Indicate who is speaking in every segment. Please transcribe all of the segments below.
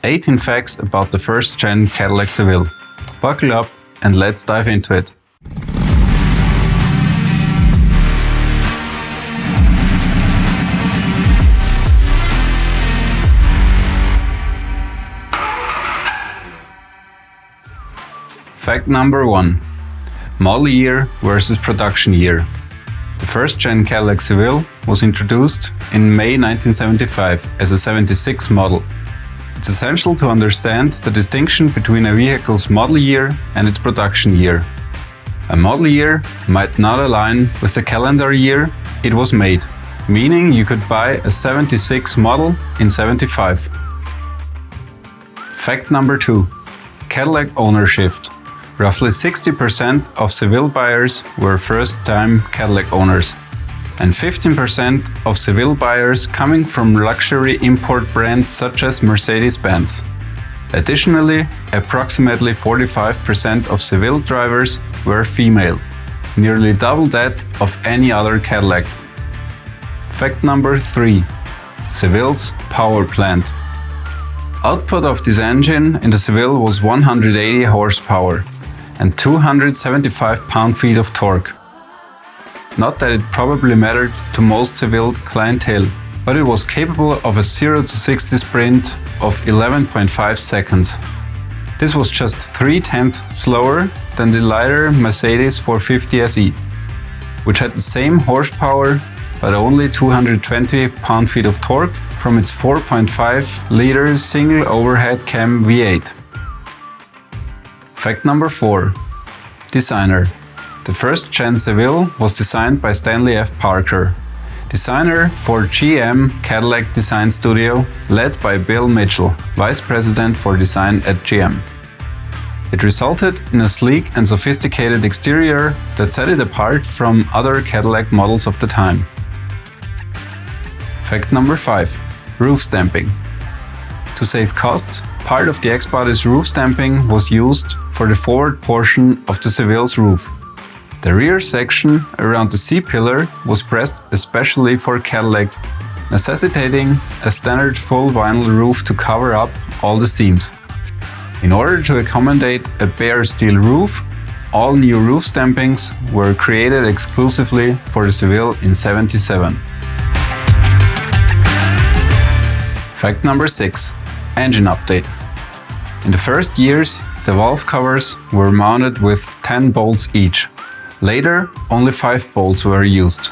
Speaker 1: 18 facts about the first-gen Cadillac Seville. Buckle up and let's dive into it. Fact number 1. Model year versus production year. The first-gen Cadillac Seville was introduced in May 1975 as a 76 model. It's essential to understand the distinction between a vehicle's model year and its production year. A model year might not align with the calendar year it was made, meaning you could buy a 76 model in 75. Fact number 2. Cadillac ownership. Roughly 60% of Seville buyers were first-time Cadillac owners, and 15% of Seville buyers coming from luxury import brands such as Mercedes-Benz. Additionally, approximately 45% of Seville drivers were female, nearly double that of any other Cadillac. Fact number 3. Seville's power plant. Output of this engine in the Seville was 180 horsepower and 275 pound-feet of torque. Not that it probably mattered to most Seville clientele, but it was capable of a 0 to 60 sprint of 11.5 seconds. This was just 3/10 slower than the lighter Mercedes 450 SE, which had the same horsepower but only 220 pound-feet of torque from its 4.5-liter single overhead cam V8. Fact number 4. Designer. The first-gen Seville was designed by Stanley F. Parker, designer for GM Cadillac Design Studio, led by Bill Mitchell, Vice President for Design at GM. It resulted in a sleek and sophisticated exterior that set it apart from other Cadillac models of the time. Fact number 5. Roof stamping. To save costs, part of the X-Body's roof stamping was used for the forward portion of the Seville's roof. The rear section around the C-pillar was pressed especially for Cadillac, necessitating a standard full vinyl roof to cover up all the seams. In order to accommodate a bare steel roof, all new roof stampings were created exclusively for the Seville in '77. Fact number 6. Engine update. In the first years, the valve covers were mounted with 10 bolts each. Later, only 5 bolts were used.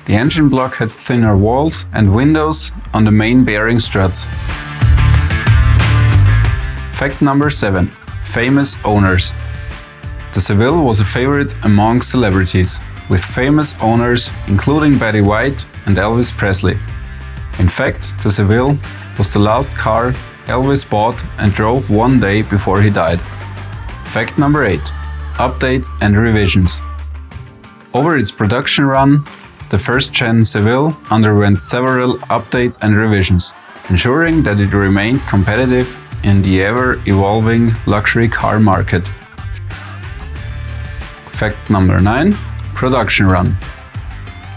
Speaker 1: The engine block had thinner walls and windows on the main bearing struts. Fact number 7. Famous owners. The Seville was a favorite among celebrities, with famous owners including Betty White and Elvis Presley. In fact, the Seville was the last car Elvis bought and drove one day before he died. Fact number 8. Updates and revisions. Over its production run, the first-gen Seville underwent several updates and revisions, ensuring that it remained competitive in the ever-evolving luxury car market. Fact number 9. Production run.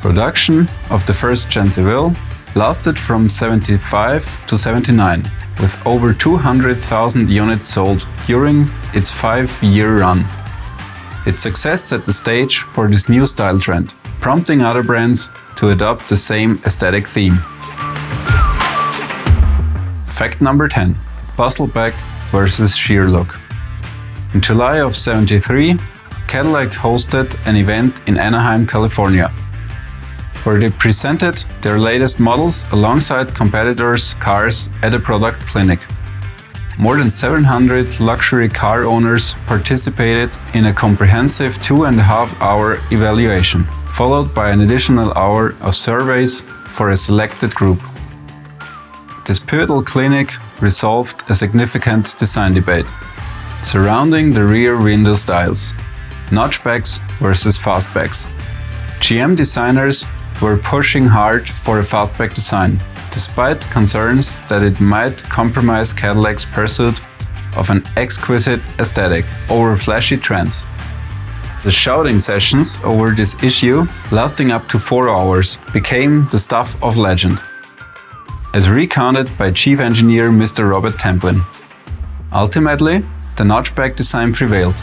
Speaker 1: Production of the first-gen Seville lasted from 75 to 79, with over 200,000 units sold during its 5-year run. Its success set the stage for this new style trend, prompting other brands to adopt the same aesthetic theme. Fact number 10. Bustleback versus sheer look. In July of '73, Cadillac hosted an event in Anaheim, California, where they presented their latest models alongside competitors' cars at a product clinic. More than 700 luxury car owners participated in a comprehensive 2.5-hour evaluation, followed by an additional hour of surveys for a selected group. This pivotal clinic resolved a significant design debate surrounding the rear window styles, notchbacks versus fastbacks. GM designers were pushing hard for a fastback design, despite concerns that it might compromise Cadillac's pursuit of an exquisite aesthetic over flashy trends. The shouting sessions over this issue, lasting up to 4 hours, became the stuff of legend. as recounted by Chief Engineer Mr. Robert Templin. Ultimately, the notchback design prevailed,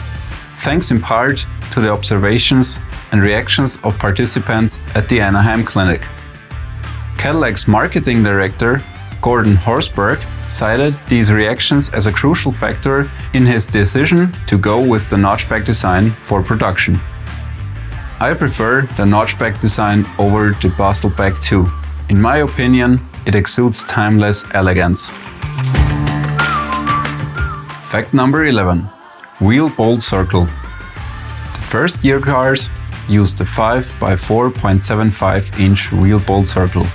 Speaker 1: thanks in part to the observations and reactions of participants at the Anaheim clinic. Cadillac's marketing director, Gordon Horsberg, cited these reactions as a crucial factor in his decision to go with the notchback design for production. I prefer the notchback design over the Busselback too. In my opinion, it exudes timeless elegance. Fact number 11. Wheel bolt circle. The first year cars used a 5 by 4.75 inch wheel bolt circle,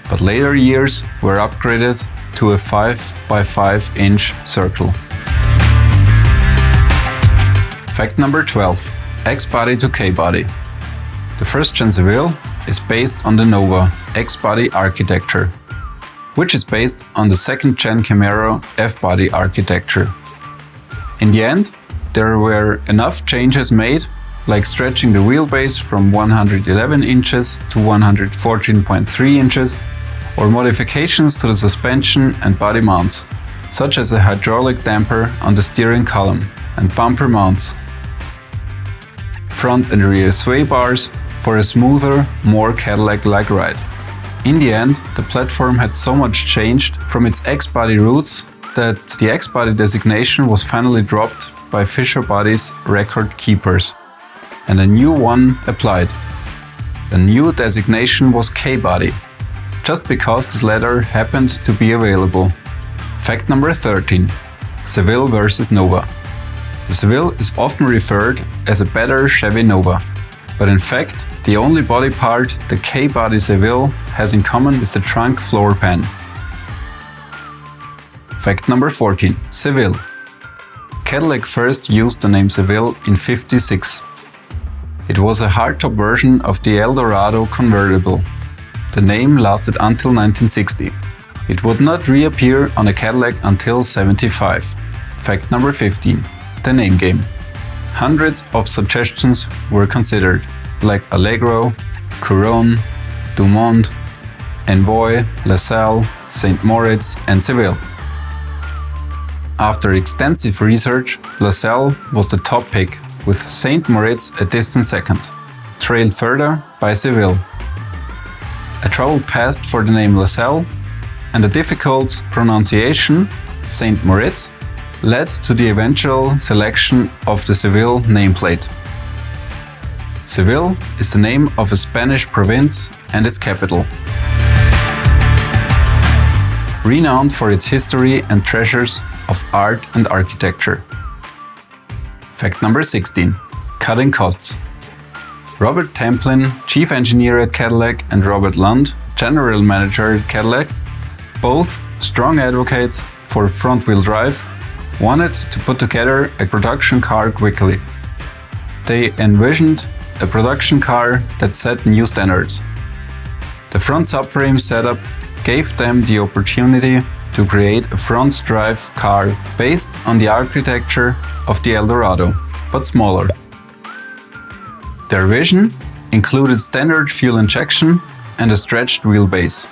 Speaker 1: but later years were upgraded to a 5 by 5 inch circle. Fact number 12. X-body to K-body. The first gen Seville is based on the Nova X-body architecture, which is based on the second gen Camaro F-body architecture. In the end, there were enough changes made, like stretching the wheelbase from 111 inches to 114.3 inches, or modifications to the suspension and body mounts, such as a hydraulic damper on the steering column and bumper mounts, front and rear sway bars for a smoother, more Cadillac-like ride. In the end, the platform had so much changed from its X-body roots that the X-body designation was finally dropped by Fisher Body's record keepers, and a new one applied. The new designation was K-body, just because this letter happened to be available. Fact number 13. Seville versus Nova. The Seville is often referred as a better Chevy Nova, but in fact, the only body part the K-body Seville has in common is the trunk floor pan. Fact number 14. Seville. Cadillac first used the name Seville in '56. It was a hardtop version of the Eldorado convertible. The name lasted until 1960. It would not reappear on a Cadillac until '75. Fact number 15. The name game. Hundreds of suggestions were considered, like Allegro, Couronne, Dumont, Envoy, LaSalle, St. Moritz and Seville. After extensive research, LaSalle was the top pick, with St. Moritz a distant second, trailed further by Seville. A trouble passed for the name LaSalle, and a difficult pronunciation, St. Moritz, led to the eventual selection of the Seville nameplate. Seville is the name of a Spanish province and its capital. Renowned for its history and treasures of art and architecture. Fact number 16. Cutting costs. Robert Templin, chief engineer at Cadillac, and Robert Lund, general manager at Cadillac, both strong advocates for front-wheel drive, wanted to put together a production car quickly. They envisioned a production car that set new standards. The front subframe setup gave them the opportunity to create a front-drive car based on the architecture of the Eldorado, but smaller. Their vision included standard fuel injection and a stretched wheelbase.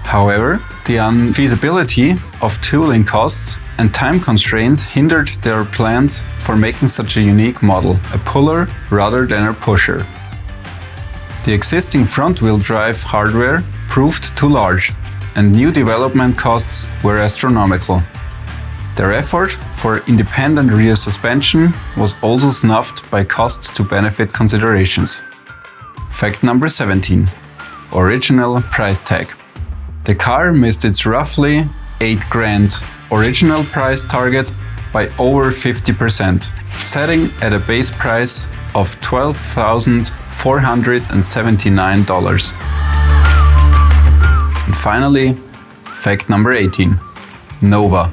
Speaker 1: However, the unfeasibility of tooling costs and time constraints hindered their plans for making such a unique model, a puller rather than a pusher. The existing front-wheel drive hardware proved too large, and new development costs were astronomical. Their effort for independent rear suspension was also snuffed by cost-to-benefit considerations. Fact number 17. Original price tag. The car missed its roughly $8,000 original price target by over 50%, setting at a base price of $12,479. And finally, fact number 18. Nova.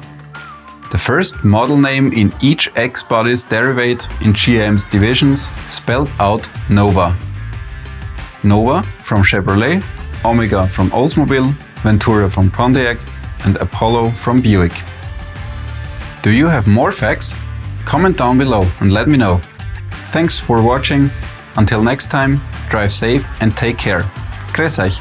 Speaker 1: The first model name in each X-body's derivative in GM's divisions spelled out Nova. Nova from Chevrolet, Omega from Oldsmobile, Ventura from Pontiac, and Apollo from Buick. Do you have more facts? Comment down below and let me know. Thanks for watching. Until next time, drive safe and take care. Grüß euch.